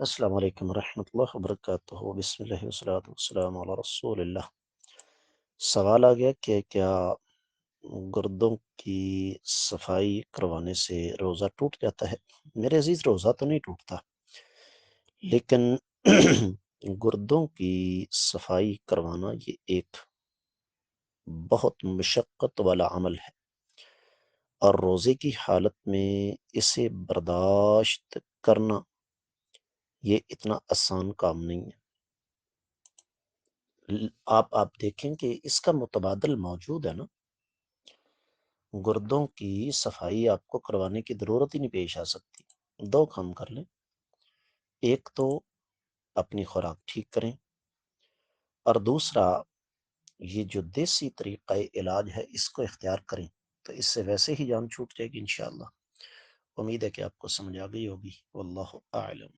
السلام علیکم ورحمۃ اللہ وبرکاتہ، بسم اللہ والصلاۃ والسلام علی رسول اللہ۔ سوال آ گیا کہ کیا گردوں کی صفائی کروانے سے روزہ ٹوٹ جاتا ہے؟ میرے عزیز، روزہ تو نہیں ٹوٹتا، لیکن گردوں کی صفائی کروانا یہ ایک بہت مشقت والا عمل ہے، اور روزے کی حالت میں اسے برداشت کرنا یہ اتنا آسان کام نہیں ہے۔ آپ دیکھیں کہ اس کا متبادل موجود ہے نا۔ گردوں کی صفائی آپ کو کروانے کی ضرورت ہی نہیں پیش آ سکتی۔ دو کام کر لیں، ایک تو اپنی خوراک ٹھیک کریں، اور دوسرا یہ جو دیسی طریقہ علاج ہے اس کو اختیار کریں، تو اس سے ویسے ہی جان چھوٹ جائے گی انشاءاللہ۔ امید ہے کہ آپ کو سمجھ آ گئی ہوگی۔ واللہ اعلم۔